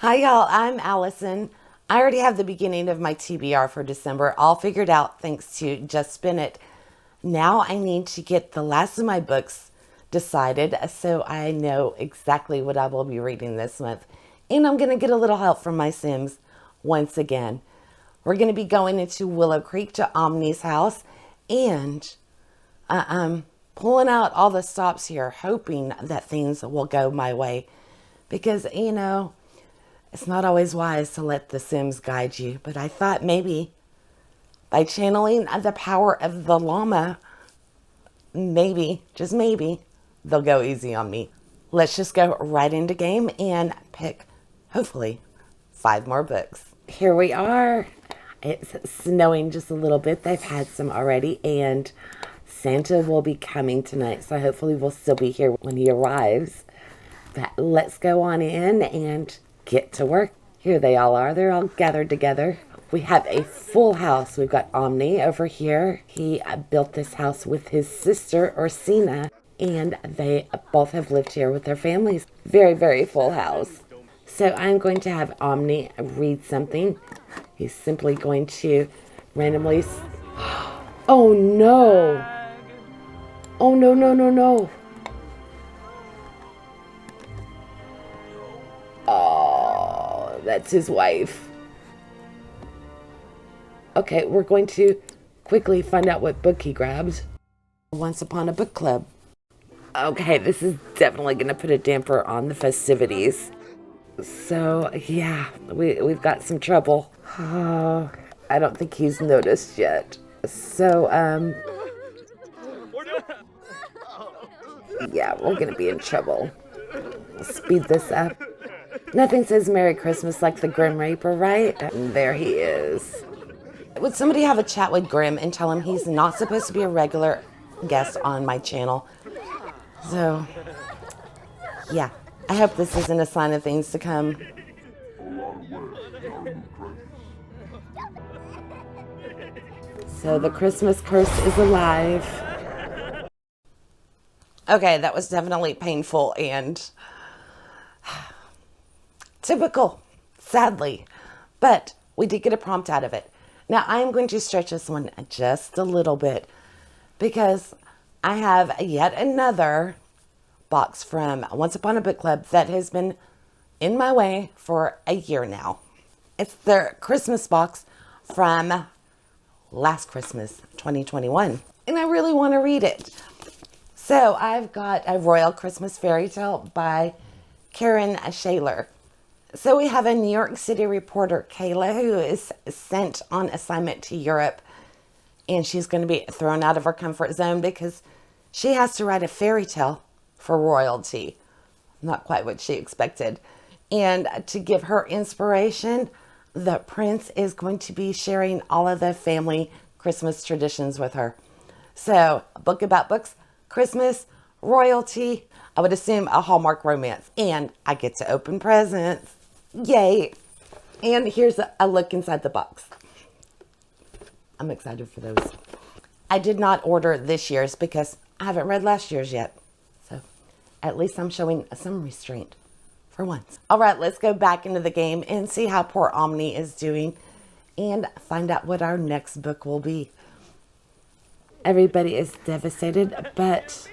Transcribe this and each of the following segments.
Hi y'all, I'm Allison. I already have the beginning of my TBR for December all figured out thanks to Just Spin It. Now I need to get the last of my books decided so I know exactly what I will be reading this month. And I'm going to get a little help from my Sims once again. We're going to be going into Willow Creek to Omni's house and I'm pulling out all the stops here, hoping that things will go my way. Because, it's not always wise to let the Sims guide you, but I thought maybe by channeling the power of the llama, maybe, just maybe, they'll go easy on me. Let's just go right into game and pick, hopefully, 5 more books. Here we are. It's snowing just a little bit. They've had some already, and Santa will be coming tonight, so hopefully we'll still be here when he arrives. But let's go on in and get to work. Here they all are. They're all gathered together. We have a full house. We've got Omni over here. He built this house with his sister, Orsina, and they both have lived here with their families. Very, very full house. So I'm going to have Omni read something. He's simply going to randomly... Oh, no. Oh, no, no, no, no. Oh, that's his wife. Okay, we're going to quickly find out what book he grabbed. Once Upon a Book Club. Okay, this is definitely going to put a damper on the festivities. So, yeah, we've got some trouble. Oh, I don't think he's noticed yet. So, yeah, we're going to be in trouble. Speed this up. Nothing says Merry Christmas like the Grim Reaper, right? And there he is. Would somebody have a chat with Grim and tell him he's not supposed to be a regular guest on my channel? So, yeah. I hope this isn't a sign of things to come. So the Christmas curse is alive. Okay, that was definitely painful and typical, sadly. But we did get a prompt out of it. Now I am going to stretch this one just a little bit because I have yet another box from Once Upon a Book Club that has been in my way for a year now. It's their Christmas box from last Christmas, 2021. And I really want to read it. So I've got a Royal Christmas Fairy Tale by Karen Shaler. So we have a New York City reporter, Kayla, who is sent on assignment to Europe. And she's going to be thrown out of her comfort zone because she has to write a fairy tale for royalty. Not quite what she expected. And to give her inspiration, the prince is going to be sharing all of the family Christmas traditions with her. So, a book about books, Christmas, royalty, I would assume a Hallmark romance. And I get to open presents. Yay. And here's a look inside the box. I'm excited for those. I did not order this year's because I haven't read last year's yet. So at least I'm showing some restraint for once. All right, let's go back into the game and see how poor Omni is doing and find out what our next book will be. Everybody is devastated, but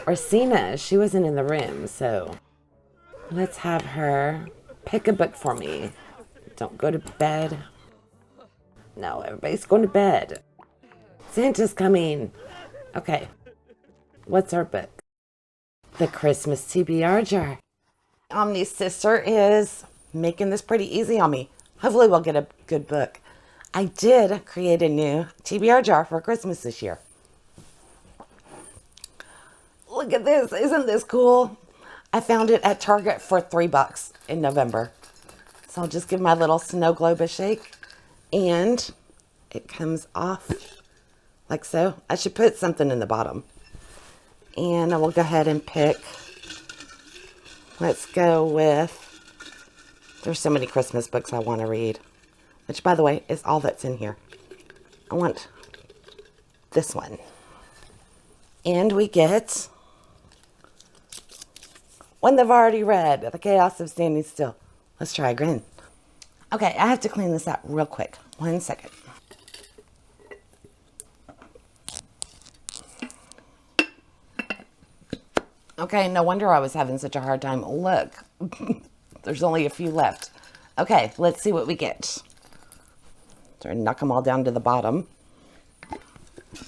Orsina, she wasn't in the room, so let's have her pick a book for me. Don't go to bed. No, everybody's going to bed. Santa's coming. Okay. What's our book? The Christmas TBR jar. Omni's sister is making this pretty easy on me. Hopefully we'll get a good book. I did create a new TBR jar for Christmas this year. Look at this. Isn't this cool? I found it at Target for $3 in November. So I'll just give my little snow globe a shake. And it comes off like so. I should put something in the bottom. And I will go ahead and pick. Let's go with, there's so many Christmas books I want to read. Which, by the way, is all that's in here. I want this one. And we get one that I've already read, The Chaos of Standing Still. Let's try again. Okay, I have to clean this out real quick. 1 second. Okay, no wonder I was having such a hard time. Look, there's only a few left. Okay, let's see what we get. Try to knock them all down to the bottom.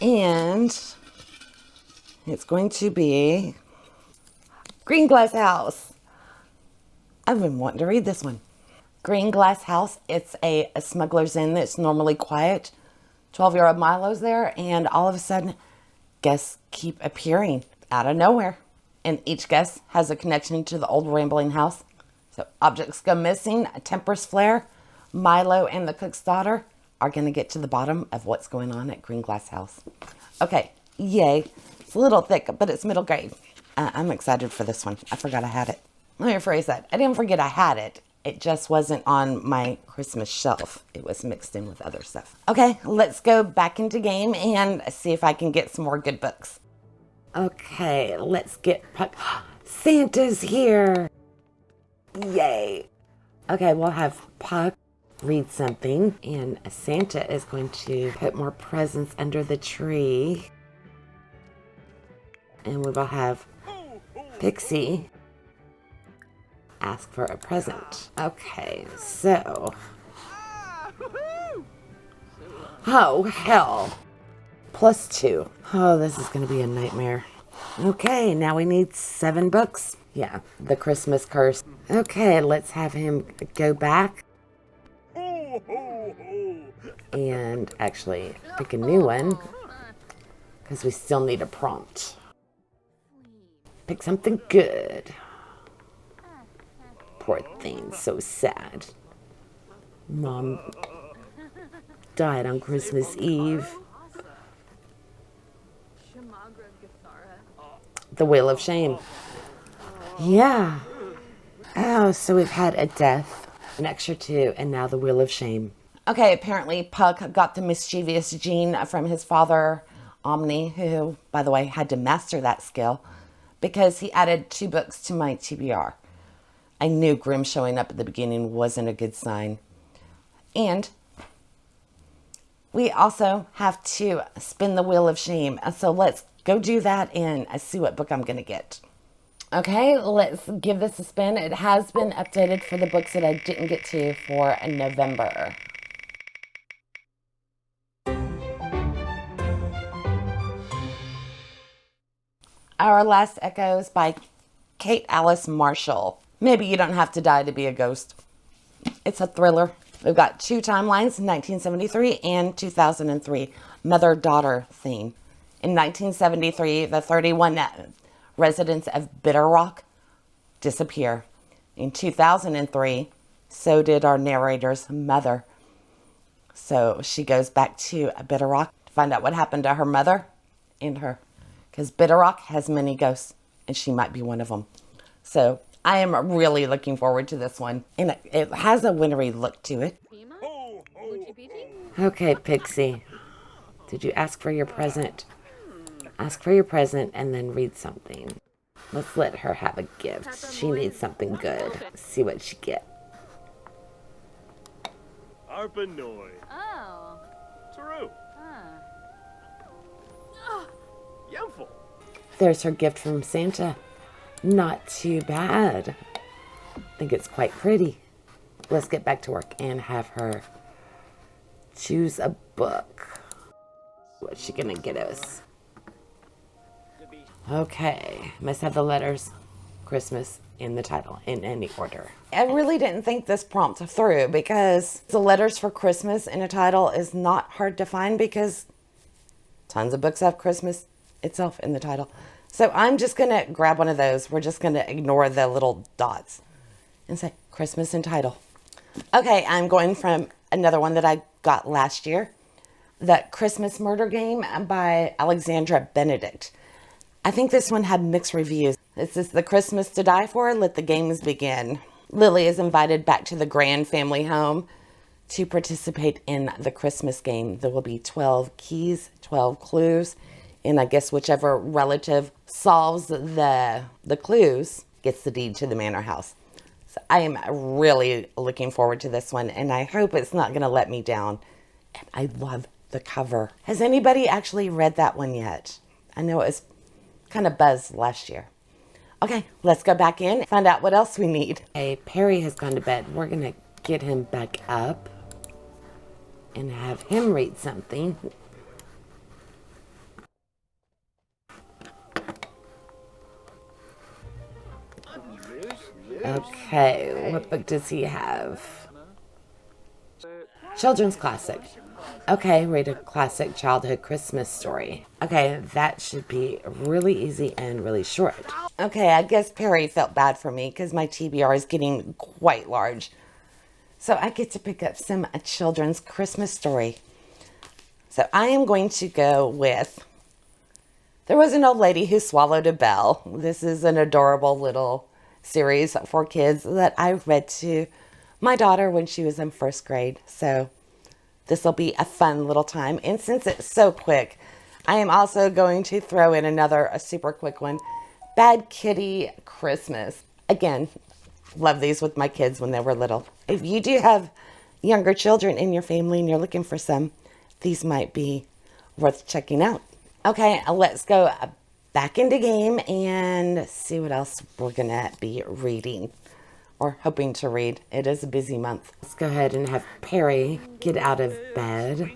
And it's going to be Green Glass House. I've been wanting to read this one. Green Glass House, it's a smuggler's inn that's normally quiet. 12-year-old Milo's there, and all of a sudden, guests keep appearing out of nowhere. And each guest has a connection to the old rambling house. So objects go missing, a tempers flare. Milo and the cook's daughter are going to get to the bottom of what's going on at Green Glass House. Okay, yay. It's a little thick, but it's middle grade. I'm excited for this one. I forgot I had it. Let me rephrase that. I didn't forget I had it. It just wasn't on my Christmas shelf. It was mixed in with other stuff. Okay, let's go back into game and see if I can get some more good books. Okay, let's get Puck. Santa's here. Yay. Okay, we'll have Puck read something, and Santa is going to put more presents under the tree. And we will have Pixie ask for a present. Okay, so. Oh, hell. +2. Oh, this is going to be a nightmare. Okay, now we need 7 books. Yeah, the Christmas curse. Okay, let's have him go back. And actually pick a new one, because we still need a prompt. Pick something good. Poor thing, so sad. Mom died on Christmas Eve. The Wheel of Shame. Yeah. Oh, so we've had a death, an extra 2, and now the Wheel of Shame. Okay, apparently Puck got the mischievous gene from his father, Omni, who, by the way, had to master that skill because he added 2 books to my TBR. I knew Grimm showing up at the beginning wasn't a good sign. And we also have to spin the Wheel of Shame. So let's go do that and see what book I'm going to get. Okay, let's give this a spin. It has been updated for the books that I didn't get to for November. Our Last Echoes by Kate Alice Marshall. Maybe you don't have to die to be a ghost. It's a thriller. We've got 2 timelines, 1973 and 2003, mother-daughter theme. In 1973, the 31 residents of Bitter Rock disappear. In 2003, so did our narrator's mother. So she goes back to Bitter Rock to find out what happened to her mother and her. Because Bitter Rock has many ghosts, and she might be one of them. So I am really looking forward to this one. And it has a wintry look to it. Okay, Pixie. Did you ask for your present? Ask for your present and then read something. Let's let her have a gift. She needs something good. See what she gets. Arpanoy. Oh. True. Yumful. There's her gift from Santa. Not too bad. I think it's quite pretty. Let's get back to work and have her choose a book. What's she gonna get us? Okay, must have the letters Christmas in the title in any order. I really didn't think this prompt through because the letters for Christmas in a title is not hard to find because tons of books have Christmas itself in the title. So I'm just going to grab one of those. We're just going to ignore the little dots and say Christmas in title. Okay, I'm going from another one that I got last year. The Christmas Murder Game by Alexandra Benedict. I think this one had mixed reviews. This is the Christmas to die for. Let the games begin. Lily is invited back to the Grand family home to participate in the Christmas game. There will be 12 keys, 12 clues. And I guess whichever relative solves the clues gets the deed to the manor house. So I am really looking forward to this one, and I hope it's not going to let me down. And I love the cover. Has anybody actually read that one yet? I know it was kind of buzzed last year. Okay, let's go back in and find out what else we need. Okay, Perry has gone to bed. We're going to get him back up and have him read something. Okay, what book does he have? Children's classic. Okay, read a classic childhood Christmas story. Okay, that should be really easy and really short. Okay, I guess Perry felt bad for me because my TBR is getting quite large. So I get to pick up some children's Christmas story. So I am going to go with There Was an Old Lady Who Swallowed a Bell. This is an adorable little series for kids that I read to my daughter when she was in first grade. So this will be a fun little time. And since it's so quick, I am also going to throw in a super quick one. Bad Kitty Christmas. Again, love these with my kids when they were little. If you do have younger children in your family and you're looking for some, these might be worth checking out. Okay, let's go back into game and see what else we're going to be reading or hoping to read. It is a busy month. Let's go ahead and have Perry get out of bed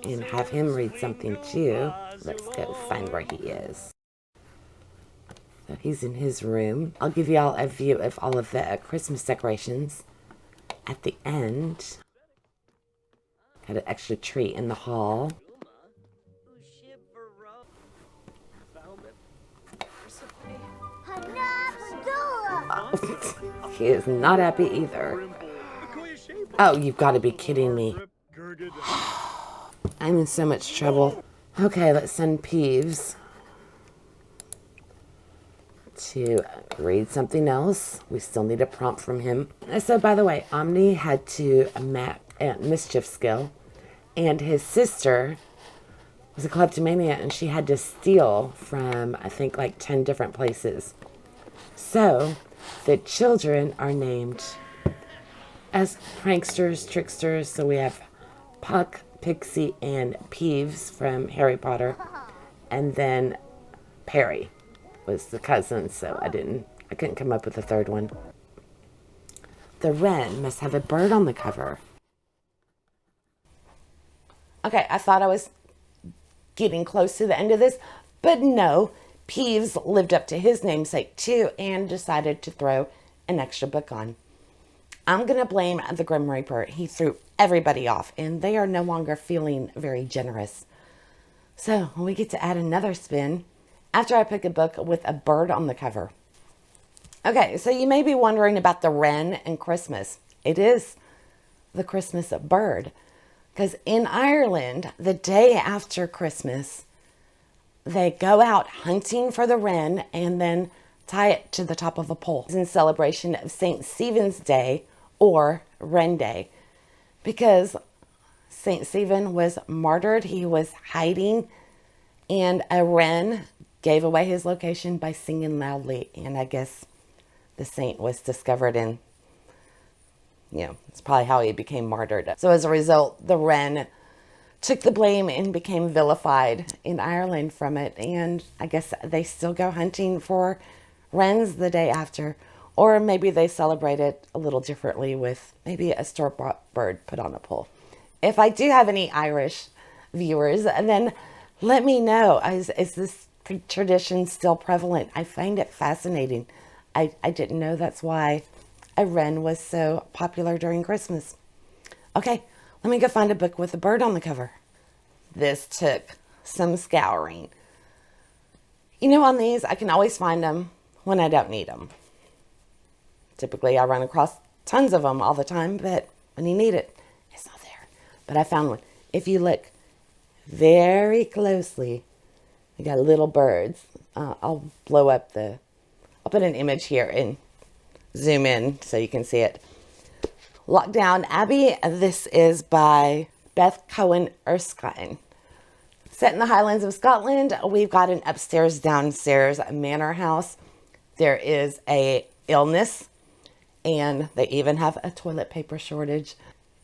and have him read something too. Let's go find where he is. So he's in his room. I'll give you all a view of all of the Christmas decorations at the end. Got an extra tree in the hall. He is not happy either. Oh, you've got to be kidding me. I'm in so much trouble. Okay, let's send Peeves to read something else. We still need a prompt from him. So, by the way, Omni had to map mischief skill, and his sister was a kleptomaniac, and she had to steal from, I think, like 10 different places. So the children are named as pranksters, tricksters. So we have Puck, Pixie, and Peeves from Harry Potter. And then Perry was the cousin, so I couldn't come up with a third one. The wren must have a bird on the cover. Okay, I thought I was getting close to the end of this, but no. Peeves lived up to his namesake too and decided to throw an extra book on. I'm going to blame the Grim Reaper. He threw everybody off and they are no longer feeling very generous. So we get to add another spin after I pick a book with a bird on the cover. Okay, so you may be wondering about the wren and Christmas. It is the Christmas bird because in Ireland, the day after Christmas, they go out hunting for the wren and then tie it to the top of a pole. It's in celebration of St. Stephen's Day or Wren Day because St. Stephen was martyred. He was hiding and a wren gave away his location by singing loudly. And I guess the saint was discovered and, it's probably how he became martyred. So as a result, the wren took the blame and became vilified in Ireland from it. And I guess they still go hunting for wrens the day after. Or maybe they celebrate it a little differently with maybe a store-bought bird put on a pole. If I do have any Irish viewers, then let me know. Is this tradition still prevalent? I find it fascinating. I didn't know that's why a wren was so popular during Christmas. Okay. Let me go find a book with a bird on the cover. This took some scouring. On these, I can always find them when I don't need them. Typically, I run across tons of them all the time, but when you need it, it's not there. But I found one. If you look very closely, you got little birds. I'll put an image here and zoom in so you can see it. Lockdown Abbey. This is by Beth Cohen Erskine. Set in the Highlands of Scotland, we've got an upstairs, downstairs manor house. There is a illness and they even have a toilet paper shortage.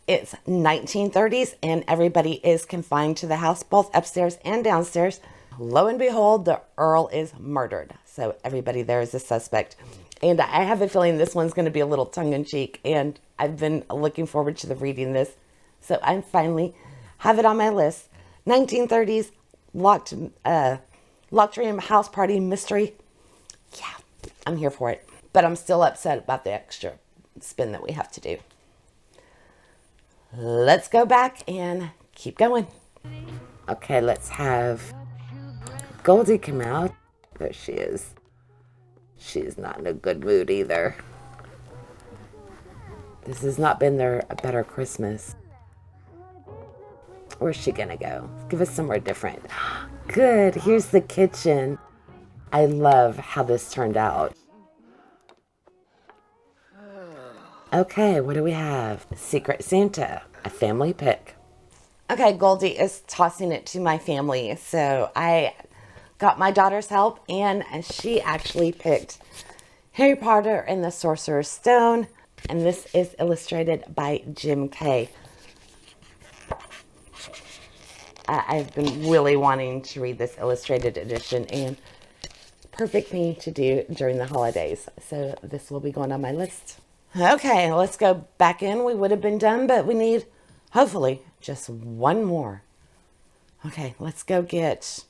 It's 1930s and everybody is confined to the house, both upstairs and downstairs. Lo and behold, the Earl is murdered. So everybody there is a suspect. And I have a feeling this one's going to be a little tongue-in-cheek, and I've been looking forward to reading this. So I finally have it on my list. 1930s locked room house party mystery. Yeah, I'm here for it. But I'm still upset about the extra spin that we have to do. Let's go back and keep going. Okay, let's have Goldie come out. There she is. She's not in a good mood either. This has not been a better Christmas. Where's she gonna go? Give us somewhere different. Good, here's the kitchen. I love how this turned out. Okay, what do we have? Secret Santa, a family pick. Okay, Goldie is tossing it to my family. So I got my daughter's help, and she actually picked Harry Potter and the Sorcerer's Stone. And this is illustrated by Jim Kay. I've been really wanting to read this illustrated edition, and perfect thing to do during the holidays. So this will be going on my list. Okay, let's go back in. We would have been done, but we need, hopefully, just one more. Okay, let's go get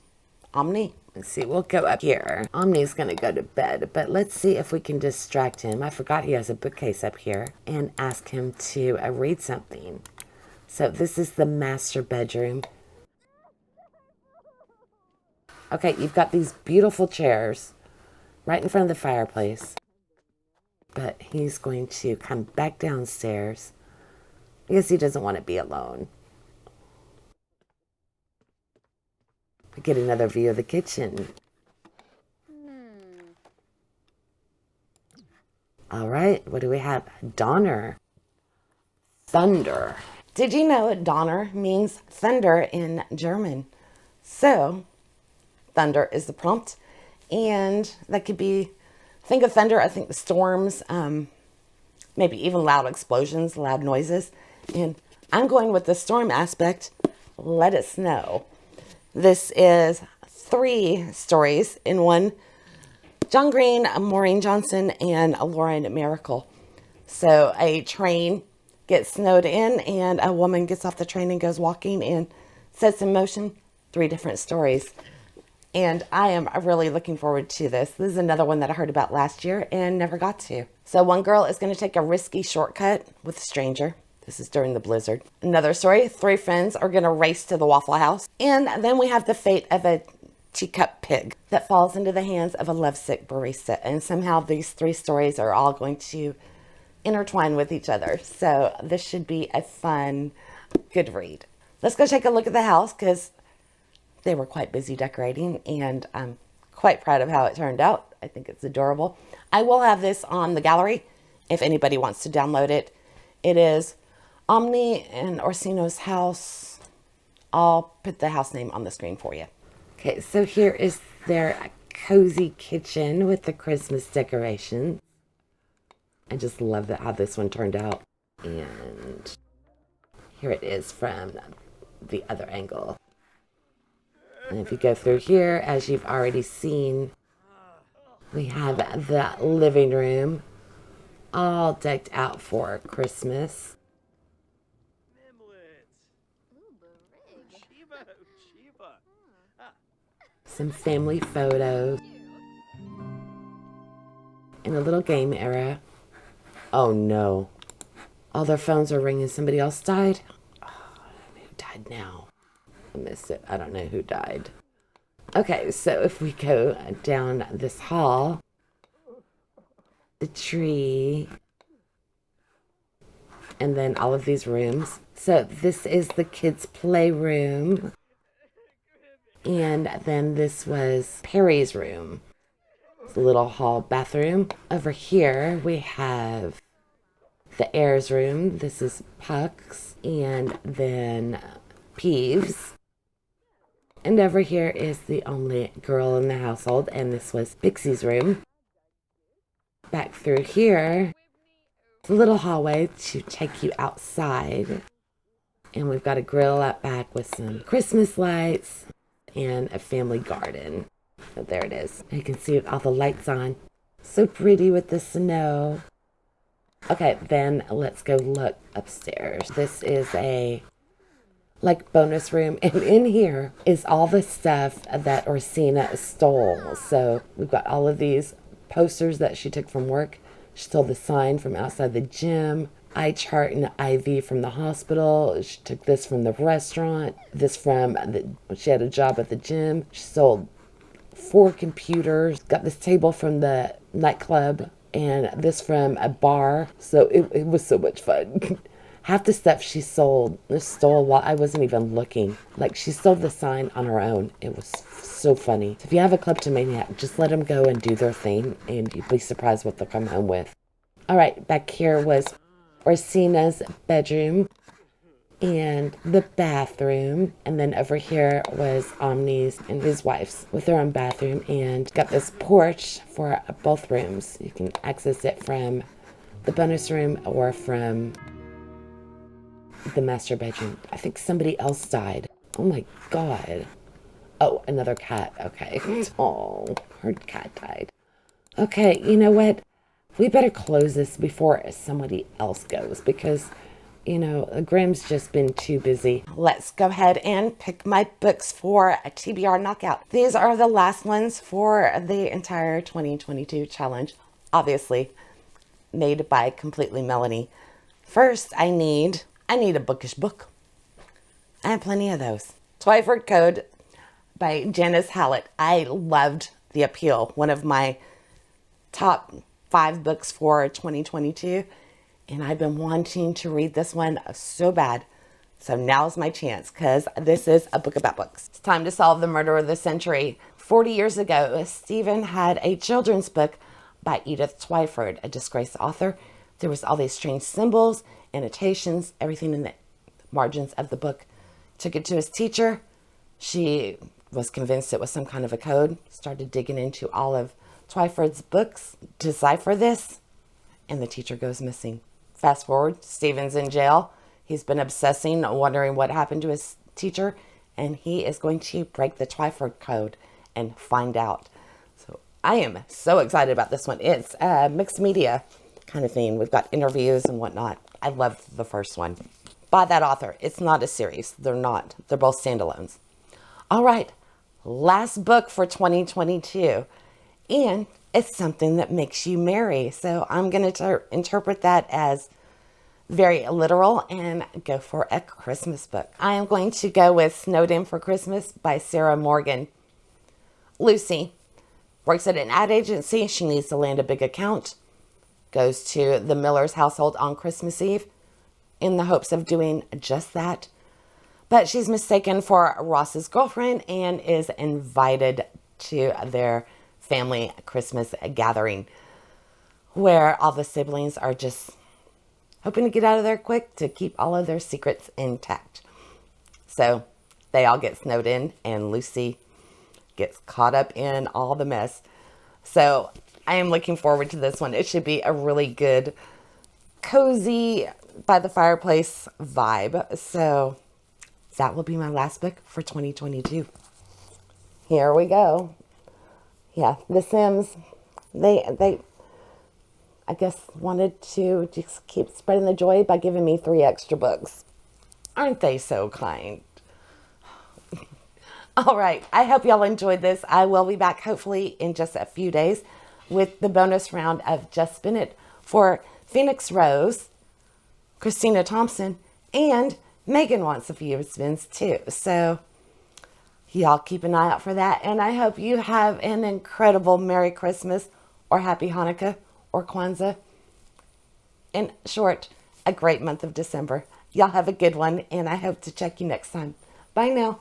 Omni. Let's see, we'll go up here. Omni's going to go to bed, but let's see if we can distract him. I forgot he has a bookcase up here, and ask him to read something. So this is the master bedroom. Okay, you've got these beautiful chairs right in front of the fireplace. But he's going to come back downstairs because he doesn't want to be alone. We get another view of the kitchen. All right, what do we have? Donner. Thunder. Did you know Donner means thunder in German? So, thunder is the prompt. And that could be, think of thunder, I think the storms, maybe even loud explosions, loud noises. And I'm going with the storm aspect. Let it snow. This is 3 stories in one. John Green, Maureen Johnson, and Lauren Miracle. So a train gets snowed in, and a woman gets off the train and goes walking and sets in motion 3 different stories. And I am really looking forward to this. This is another one that I heard about last year and never got to. So one girl is going to take a risky shortcut with a stranger. This is during the blizzard. Another story, 3 friends are going to race to the Waffle House. And then we have the fate of a teacup pig that falls into the hands of a lovesick barista. And somehow these 3 stories are all going to intertwine with each other. So this should be a fun, good read. Let's go take a look at the house because they were quite busy decorating, and I'm quite proud of how it turned out. I think it's adorable. I will have this on the gallery if anybody wants to download it. It is Omni and Orsina's house. I'll put the house name on the screen for you. Okay, so here is their cozy kitchen with the Christmas decorations. I just love how this one turned out. And here it is from the other angle. And if you go through here, as you've already seen, we have the living room all decked out for Christmas. Some family photos. And a little game area. Oh no. All their phones are ringing. Somebody else died? Oh, who died now? I missed it. I don't know who died. Okay, so if we go down this hall, the tree, and then all of these rooms. So this is the kids' playroom. And then this was Perry's room. It's a little hall bathroom. Over here we have the Heirs room. This is Puck's. And then Peeve's. And over here is the only girl in the household, and this was Pixie's room. Back through here, It's a little hallway to take you outside. And we've got a grill out back with some Christmas lights and a family garden. So there it is. You can see all the lights on. So pretty with the snow. Okay, then let's go look upstairs. This is a bonus room, and in here is all the stuff that Orsina stole. So we've got all of these posters that she took from work. She stole the sign from outside the gym, eye chart and IV from the hospital. She took this from the restaurant, this from she had a job at the gym. She sold 4 computers, got this table from the nightclub, and this from a bar. So it was so much fun. Half the stuff she stole while I wasn't even looking. Like, she stole the sign on her own. It was so funny. So if you have a kleptomaniac, just let them go and do their thing, and you'd be surprised what they'll come home with. All right, back here was Orsina's bedroom and the bathroom. And then over here was Omni's and his wife's with their own bathroom. And got this porch for both rooms. You can access it from the bonus room or from the master bedroom. I think somebody else died. Oh my God. Oh, another cat. Okay. Oh, her cat died. Okay, you know what? We better close this before somebody else goes because, Grim's just been too busy. Let's go ahead and pick my books for a TBR knockout. These are the last ones for the entire 2022 challenge, obviously made by Completely Melanie. First, I need a bookish book. I have plenty of those. Twyford Code by Janice Hallett. I loved The Appeal, one of my top 5 books for 2022. And I've been wanting to read this one so bad. So now's my chance because this is a book about books. It's time to solve the murder of the century. 40 years ago, Stephen had a children's book by Edith Twyford, a disgraced author. There was all these strange symbols, annotations, everything in the margins of the book. Took it to his teacher. She was convinced it was some kind of a code. Started digging into all of Twyford's books to decipher this, and the teacher goes missing. Fast forward, Stephen's in jail. He's been obsessing, wondering what happened to his teacher, and he is going to break the Twyford code and find out. So I am so excited about this one. It's a mixed media kind of thing. We've got interviews and whatnot. I love the first one by that author. It's not a series. They're not. They're both standalones. All right, last book for 2022. And it's something that makes you merry. So I'm going to interpret that as very literal and go for a Christmas book. I am going to go with Snowed In for Christmas by Sarah Morgan. Lucy works at an ad agency. She needs to land a big account. Goes to the Miller's household on Christmas Eve in the hopes of doing just that. But she's mistaken for Ross's girlfriend and is invited to their family Christmas gathering where all the siblings are just hoping to get out of there quick to keep all of their secrets intact. So they all get snowed in and Lucy gets caught up in all the mess. So I am looking forward to this one. It should be a really good, cozy, by the fireplace vibe. So that will be my last book for 2022. Here we go. Yeah, The Sims, they I guess wanted to just keep spreading the joy by giving me 3 extra books. Aren't they so kind? All right, I hope y'all enjoyed this. I will be back hopefully in just a few days with the bonus round of Just Spin It for Phoenix Rose, Christina Thompson, and Megan wants a few spins too. So y'all keep an eye out for that. And I hope you have an incredible Merry Christmas or Happy Hanukkah or Kwanzaa. In short, a great month of December. Y'all have a good one, and I hope to check you next time. Bye now.